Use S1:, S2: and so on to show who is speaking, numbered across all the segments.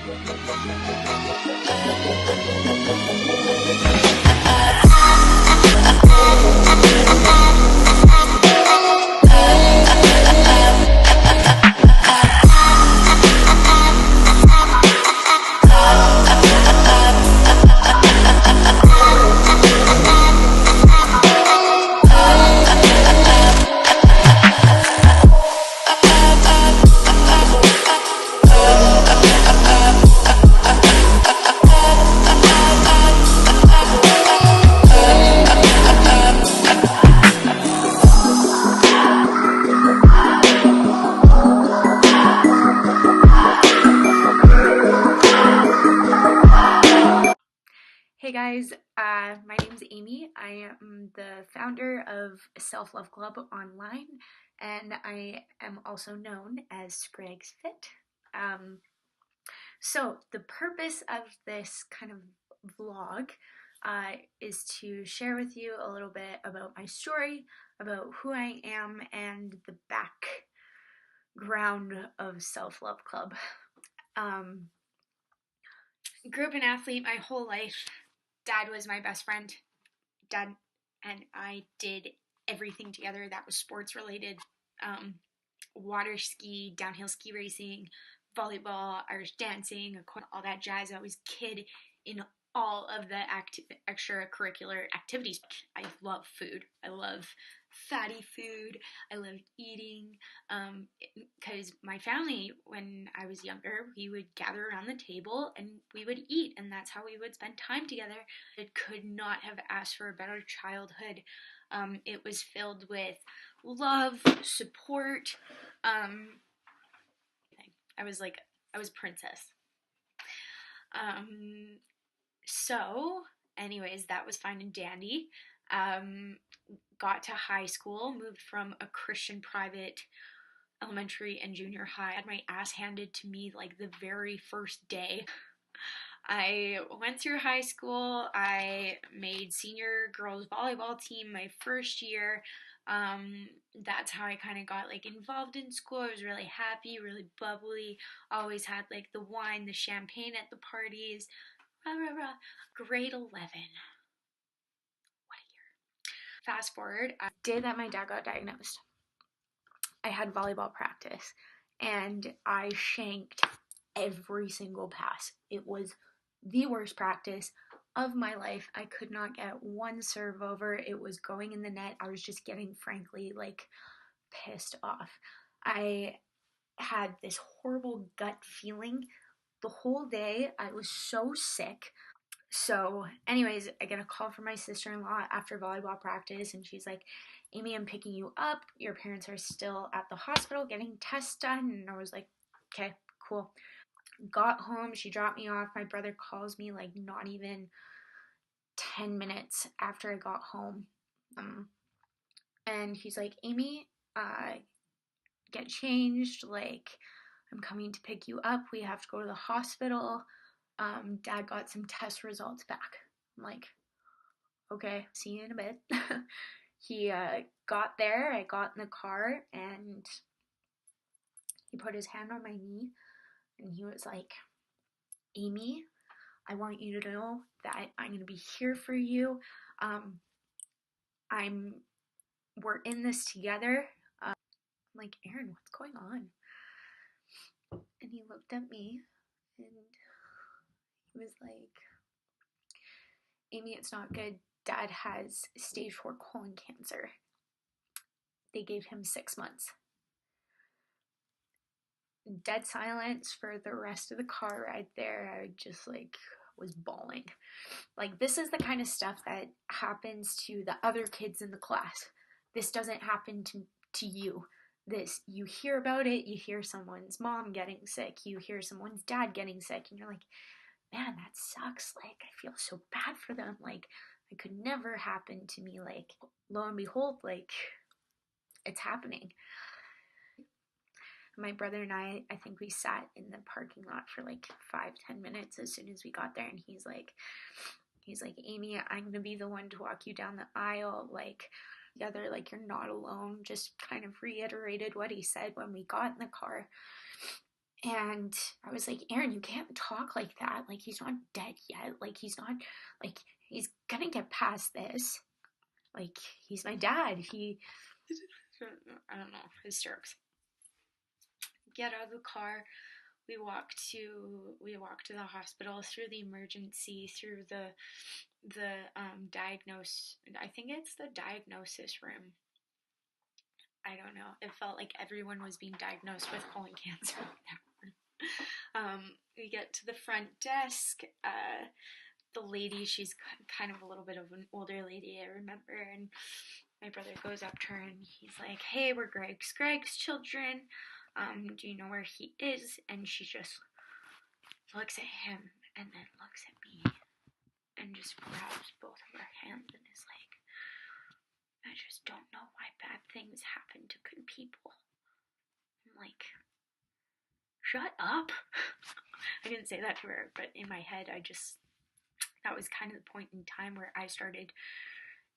S1: Hey guys, my name's Amy. I am the founder of Self Love Club Online, and I am also known as Scrag's Fit. So the purpose of this kind of vlog is to share with you a little bit about my story, about who I am, and the background of Self Love Club. Grew up an athlete my whole life. Dad was my best friend. Dad and I did everything together that was sports related. Water ski, downhill ski racing, volleyball, Irish dancing, all that jazz. I was kid in all of the extracurricular activities. I love food. I love fatty food. I love eating. Because my family, when I was younger, we would gather around the table and we would eat, and that's how we would spend time together. I could not have asked for a better childhood. It was filled with love, support. I was princess. So, anyways, that was fine and dandy. Got to high school, moved from a Christian private elementary and junior high. I had my ass handed to me like the very first day. I went through high school. I made senior girls volleyball team my first year. That's how I kind of got like involved in school. I was really happy, really bubbly. Always had like the wine, the champagne at the parties. Rah, rah, rah. Grade 11. What a year. Fast forward, the day that my dad got diagnosed, I had volleyball practice and I shanked every single pass. It was the worst practice of my life. I could not get one serve over. It was going in the net. I was just getting, frankly, like pissed off. I had this horrible gut feeling the whole day. I was so sick. So, anyways, I get a call from my sister-in-law after volleyball practice, and she's like, Amy, I'm picking you up. Your parents are still at the hospital getting tests done. And I was like, okay, cool. Got home, she dropped me off. My brother calls me like not even 10 minutes after I got home. And he's like, Amy, get changed. Like, I'm coming to pick you up. We have to go to the hospital. Dad got some test results back. I'm like, okay, see you in a bit. He got there. I got in the car and he put his hand on my knee and he was like, Amy, I want you to know that I'm going to be here for you. We're in this together. I'm like, Aaron, what's going on? And he looked at me and he was like, Amy, it's not good. Dad has stage 4 colon cancer. They gave him 6 months. Dead silence for the rest of the car ride there. I just like was bawling. Like, this is the kind of stuff that happens to the other kids in the class. This doesn't happen to you. You hear about it, you hear someone's mom getting sick, you hear someone's dad getting sick, and you're like, man, that sucks. Like, I feel so bad for them. Like, it could never happen to me. Like, lo and behold, like, it's happening. My brother and I think we sat in the parking lot for like 5-10 minutes as soon as we got there, and he's like, Amy, I'm gonna be the one to walk you down the aisle, like, together, like, you're not alone. Just kind of reiterated what he said when we got in the car. And I was like, Aaron, you can't talk like that. Like, he's not dead yet. Like, he's not, like, he's gonna get past this. Like, he's my dad. I don't know, hysterics. Get out of the car. We walk to the hospital, through the emergency, through the diagnose. I think it's the diagnosis room. I don't know. It felt like everyone was being diagnosed with colon cancer. We get to the front desk. The lady, she's kind of a little bit of an older lady, I remember, and my brother goes up to her and he's like, "Hey, we're Greg's children. Do you know where he is?" And she just looks at him and then looks at me and just grabs both of our hands and is like, "I just don't know why bad things happen to good people." I'm like, shut up. I didn't say that to her, but in my head, that was kind of the point in time where I started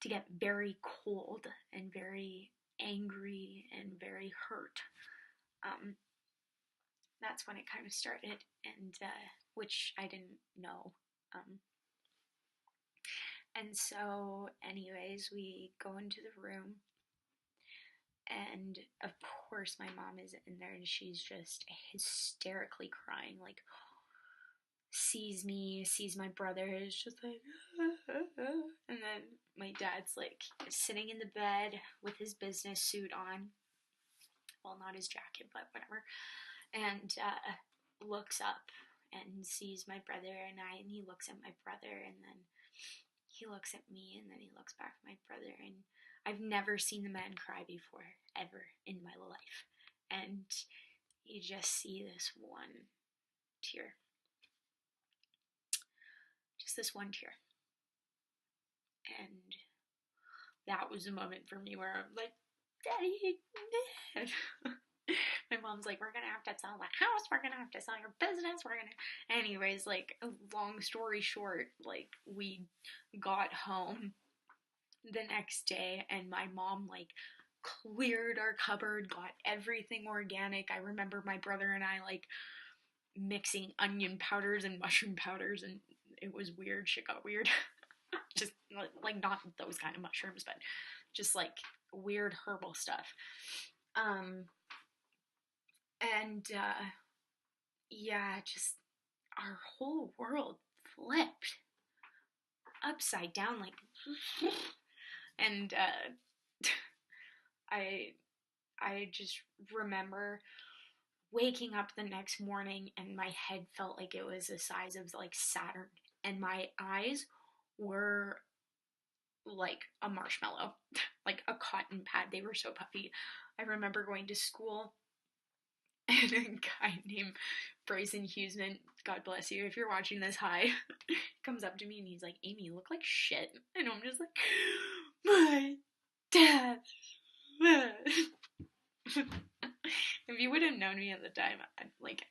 S1: to get very cold and very angry and very hurt. That's when it kind of started, and which I didn't know. And so, anyways, we go into the room, and of course, my mom is in there, and she's just hysterically crying, like, sees me, sees my brother, is just like, and then my dad's like sitting in the bed with his business suit on, well, not his jacket, but whatever, and looks up and sees my brother and I, and he looks at my brother, and then he looks at me, and then he looks back at my brother, and I've never seen the man cry before, ever in my life, and you just see this one tear. Just this one tear. And that was a moment for me where I'm like, Daddy, Dad. My mom's like, we're gonna have to sell the house, we're gonna have to sell your business, anyways, like, long story short, like, we got home the next day, and my mom, like, cleared our cupboard, got everything organic. I remember my brother and I, like, mixing onion powders and mushroom powders, and it was weird. Shit got weird. Just, like, not those kind of mushrooms, but just, like, weird herbal stuff. And yeah, just our whole world flipped upside down, like, and I just remember waking up the next morning, and my head felt like it was the size of, like, Saturn, and my eyes were like a marshmallow, like a cotton pad. They were so puffy. I remember going to school, and a guy named Bryson Huseman, God bless you if you're watching this, hi, comes up to me and he's like, "Amy, you look like shit." And I'm just like, my dad. If you would have known me at the time,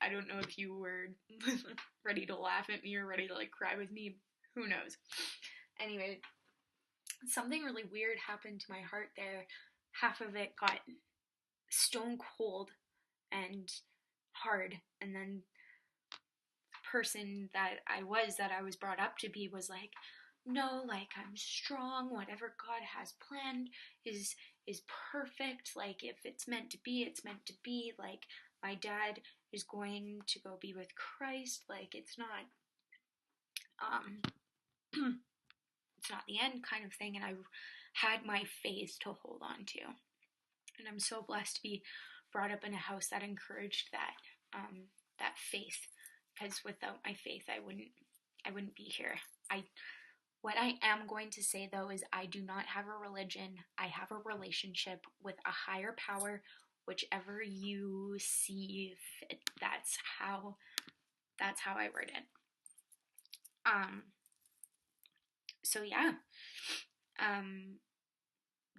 S1: I don't know if you were ready to laugh at me or ready to, like, cry with me. Who knows? Anyway, something really weird happened to my heart there. Half of it got stone cold and hard, and then the person that I was brought up to be was like, "No, like, I'm strong, whatever God has planned is perfect, like, if it's meant to be, it's meant to be, like, my dad is going to go be with Christ, like, it's not it's not the end," kind of thing. And I had my faith to hold on to, and I'm so blessed to be brought up in a house that encouraged that faith, because without my faith, I wouldn't be here. What I am going to say, though, is I do not have a religion. I have a relationship with a higher power, whichever you see fit. That's how I word it. So yeah.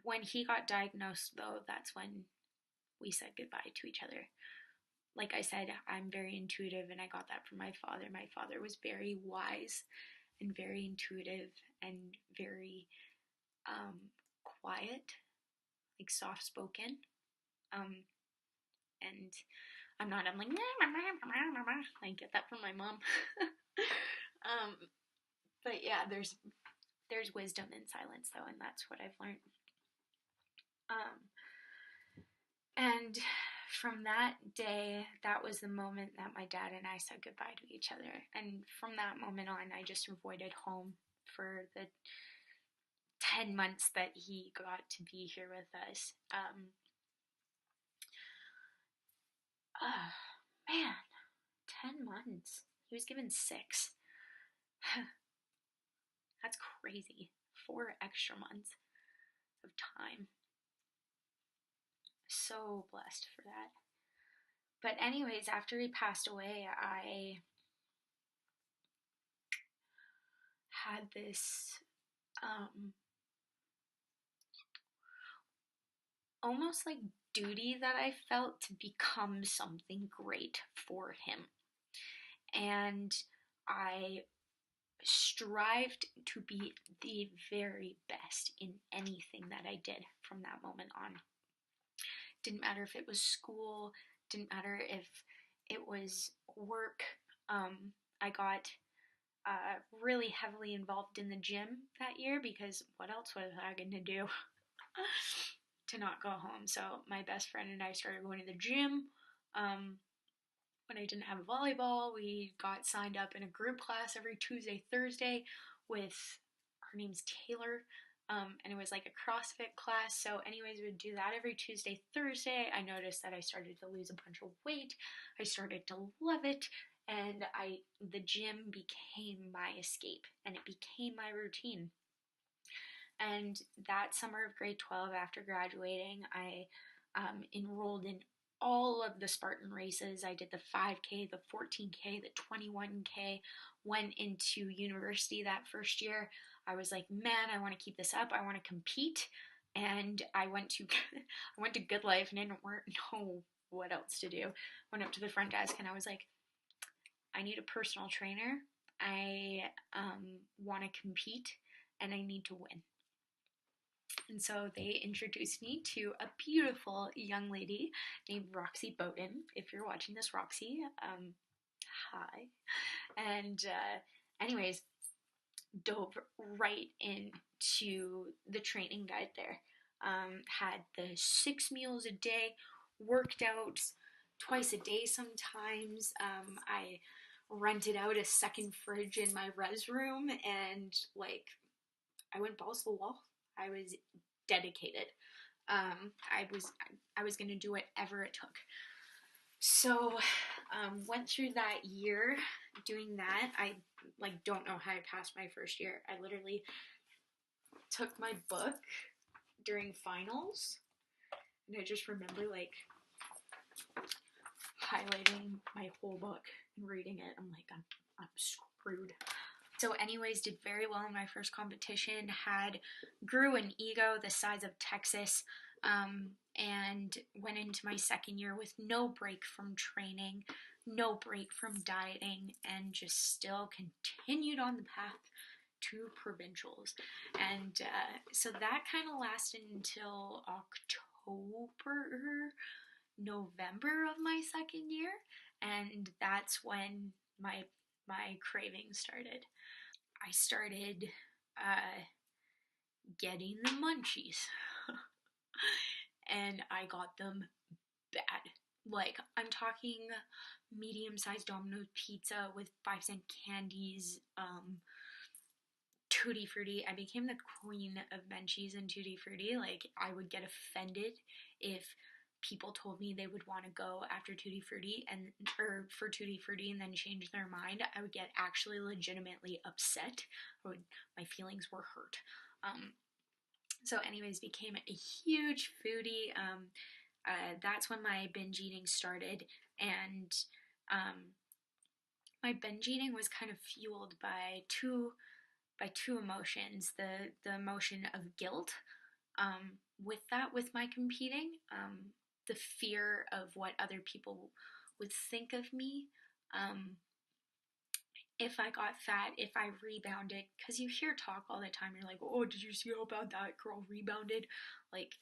S1: When he got diagnosed, though, that's when we said goodbye to each other. Like I said, I'm very intuitive, and I got that from my father. My father was very wise and very intuitive and very quiet, like, soft spoken. And I'm not. I'm like, I get that from my mom. But yeah, there's wisdom in silence though, and that's what I've learned. And from that day, that was the moment that my dad and I said goodbye to each other. And from that moment on, I just avoided home for the 10 months that he got to be here with us. Man, 10 months. He was given 6. That's crazy. 4 extra months of time. So blessed for that. But anyways, after he passed away, I had this almost like duty that I felt to become something great for him. And I strived to be the very best in anything that I did from that moment on. Didn't matter if it was school, didn't matter if it was work. I got really heavily involved in the gym that year because what else was I going to do to not go home? So my best friend and I started going to the gym. When I didn't have volleyball, we got signed up in a group class every Tuesday, Thursday with, her name's Taylor, and it was like a CrossFit class. So anyways, we would do that every Tuesday, Thursday. I noticed that I started to lose a bunch of weight. I started to love it. And the gym became my escape, and it became my routine. And that summer of grade 12, after graduating, I enrolled in all of the Spartan races. I did the 5K, the 14K, the 21K, went into university that first year. I was like, man, I want to keep this up. I want to compete. And I went to I went to Good Life and didn't know what else to do. Went up to the front desk and I was like, I need a personal trainer. I want to compete and I need to win. And so they introduced me to a beautiful young lady named Roxy Bowden. If you're watching this, Roxy, hi. And anyways, dove right into the training guide there. Had the 6 meals a day, worked out twice a day sometimes. I rented out a second fridge in my res room and like I went balls to the wall. I was dedicated. I was gonna do whatever it took. So went through that year doing that. I like don't know how I passed my first year. I literally took my book during finals, and I just remember like highlighting my whole book and reading it. I'm like, I'm screwed. So anyways, did very well in my first competition, grew an ego the size of Texas, and went into my second year with no break from training, no break from dieting, and just still continued on the path to provincials. And so that kind of lasted until November of my second year, and that's when my craving started. I started getting the munchies. And I got them bad. Like, I'm talking medium-sized Domino's pizza with 5-cent candies, Tutti Frutti. I became the queen of Menchie's and Tutti Frutti. Like, I would get offended if people told me they would want to go after Tutti Frutti or for Tutti Frutti and then change their mind. I would get actually legitimately upset. My feelings were hurt. So anyways, became a huge foodie. That's when my binge eating started, and my binge eating was kind of fueled by two emotions: the emotion of guilt with my competing, the fear of what other people would think of me. If I got fat, if I rebounded, because you hear talk all the time, you're like, oh, did you see how bad that girl rebounded? Like,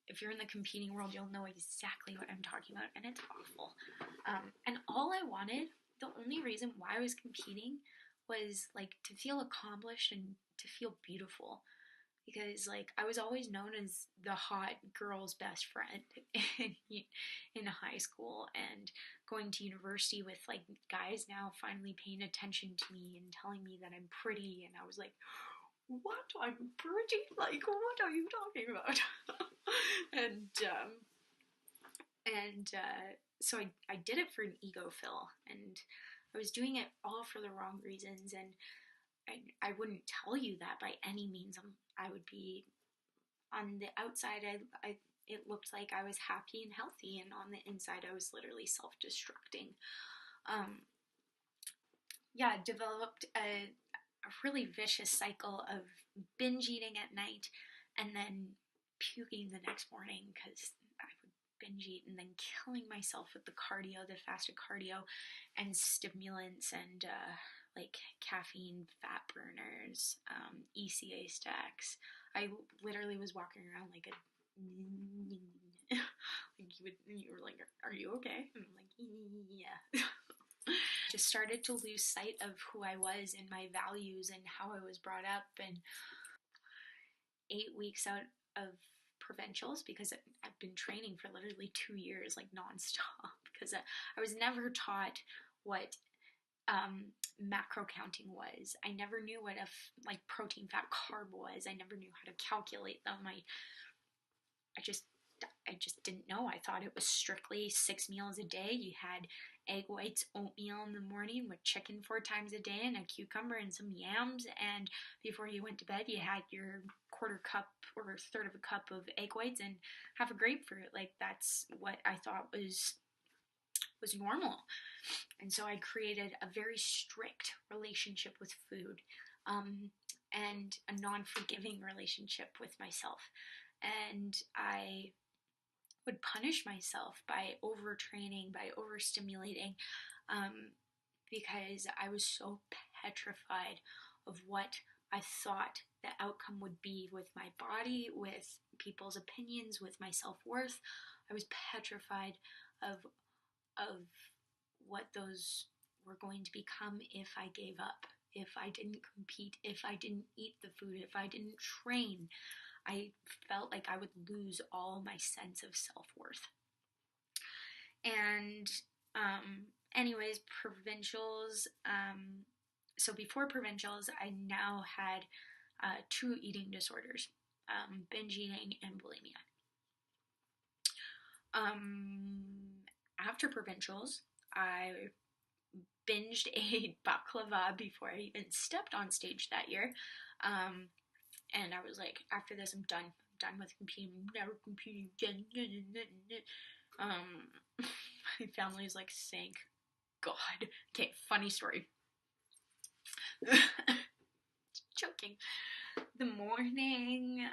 S1: if you're in the competing world, you'll know exactly what I'm talking about, and it's awful. And all I wanted, the only reason why I was competing was like to feel accomplished and to feel beautiful, because like I was always known as the hot girl's best friend in high school, and going to university with like guys now finally paying attention to me and telling me that I'm pretty, and I was like, what? I'm pretty? Like, what are you talking about? and so I did it for an ego fill, and I was doing it all for the wrong reasons, and I wouldn't tell you that by any means. I would be on the outside. It looked like I was happy and healthy, and on the inside, I was literally self-destructing. Yeah, developed a really vicious cycle of binge eating at night, and then puking the next morning because I would binge eat, and then killing myself with the fasted cardio, and stimulants, and like caffeine fat burners, ECA stacks. I literally was walking around like a like you were like, are you okay? And I'm like, yeah. Just started to lose sight of who I was and my values and how I was brought up. And 8 weeks out of provincials, because I've been training for literally 2 years, like nonstop, because I was never taught what macro counting was. I never knew what like protein, fat, carb was. I never knew how to calculate them. I just didn't know. I thought it was strictly 6 meals a day. You had egg whites, oatmeal in the morning with chicken 4 times a day, and a cucumber and some yams, and before you went to bed you had your 1/4 cup or 1/3 of a cup of egg whites and half a grapefruit. Like, that's what I thought was normal. And so I created a very strict relationship with food, and a non-forgiving relationship with myself. And I would punish myself by overtraining, by overstimulating, because I was so petrified of what I thought the outcome would be with my body, with people's opinions, with my self-worth. I was petrified of what those were going to become if I gave up, if I didn't compete, if I didn't eat the food, if I didn't train. I felt like I would lose all my sense of self-worth. And anyways, provincials, so before provincials, I now had 2 eating disorders, binge eating and bulimia. After provincials, I binged a baklava before I even stepped on stage that year. And I was like, after this, I'm done with competing. I'm never competing again. My family is like, thank God. Okay, funny story. Joking. The morning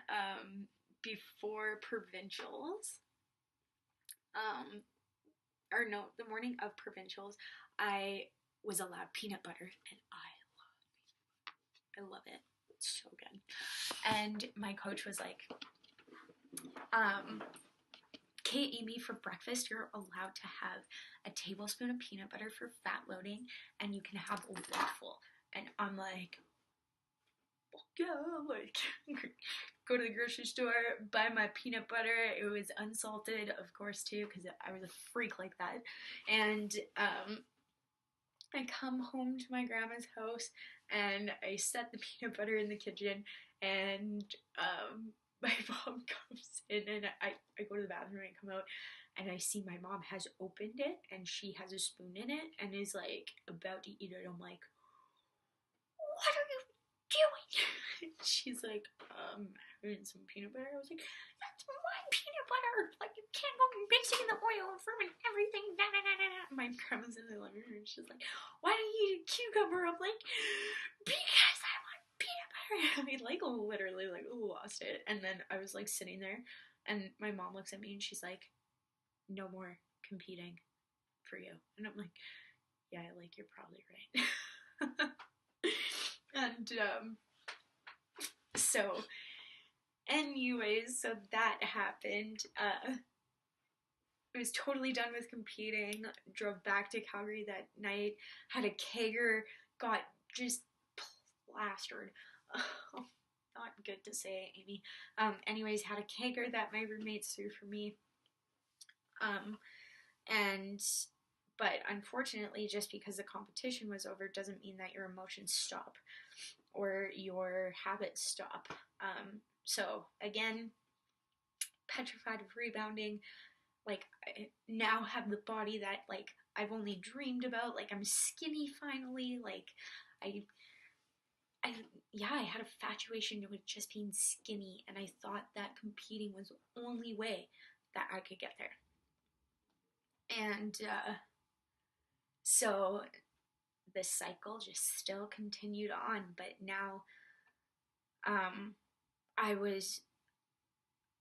S1: before provincials, the morning of provincials, I was allowed peanut butter, and I love it. It's so good. And my coach was like, Kate, Amy, for breakfast, you're allowed to have a tablespoon of peanut butter for fat loading, and you can have a waffle. And I'm like, yeah, like, go to the grocery store, buy my peanut butter. It was unsalted, of course, too, because I was a freak like that. And I come home to my grandma's house, and I set the peanut butter in the kitchen, and my mom comes in, and I go to the bathroom, and I come out, and I see my mom has opened it, and she has a spoon in it, and is like about to eat it. I'm like, what are you doing? She's like, having some peanut butter. I was like, that's my peanut butter. Like, you can't go mixing the oil and ferment everything. Nah, nah, nah, nah. My grandma's in the living room. She's like, why don't you eat a cucumber? I'm like, because I want peanut butter. I like literally like lost it. And then I was like sitting there, and my mom looks at me and she's like, no more competing for you. And I'm like, yeah, like, you're probably right. And so Anyways, so that happened. I was totally done with competing. Drove back to Calgary that night. Had a kegger. Got just plastered. Oh, not good to say, Amy. Anyways, had a kegger that my roommates threw for me. And but unfortunately, just because the competition was over doesn't mean that your emotions stop or your habits stop. So again, petrified of rebounding. Like, I now have the body that like I've only dreamed about. Like, I'm skinny finally. Like, I I yeah, I had a infatuation with just being skinny, and I thought that competing was the only way that I could get there. And so the cycle just still continued on, but now um, I was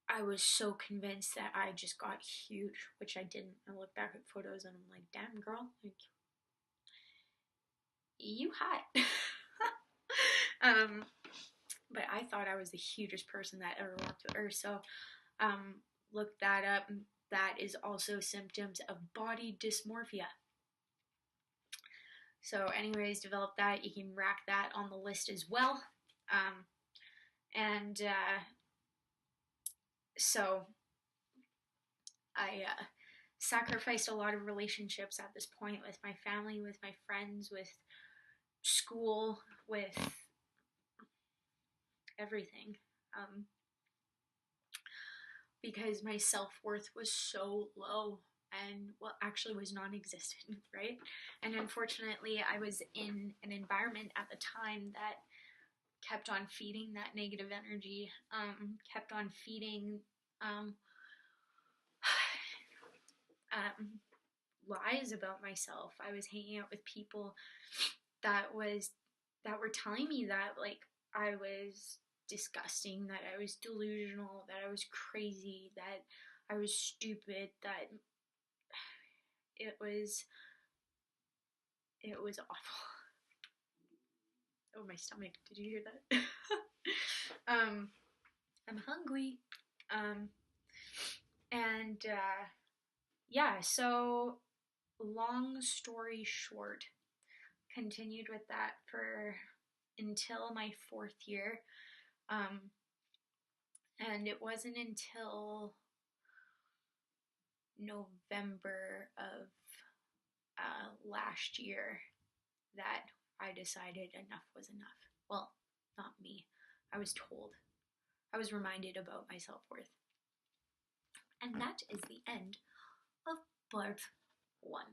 S1: I was so convinced that I just got huge, which I didn't. I look back at photos and I'm like, damn girl, like you hot. um, but I thought I was the hugest person that ever walked the earth. So look that up. That is also symptoms of body dysmorphia. So, anyways, develop that. You can rack that on the list as well. And so I sacrificed a lot of relationships at this point with my family, with my friends, with school, with everything. Because my self-worth was so low and, well, actually was non-existent, right? And unfortunately, I was in an environment at the time that kept on feeding that negative energy, kept on feeding um, lies about myself. I was hanging out with people that were telling me that like I was disgusting, that I was delusional, that I was crazy, that I was stupid, that it was awful. Oh, my stomach. Did you hear that? I'm hungry. And yeah, so long story short, continued with that for until my 4th year. And it wasn't until November of last year that I decided enough was enough. Well, not me. I was told. I was reminded about my self-worth. And that is the end of part 1.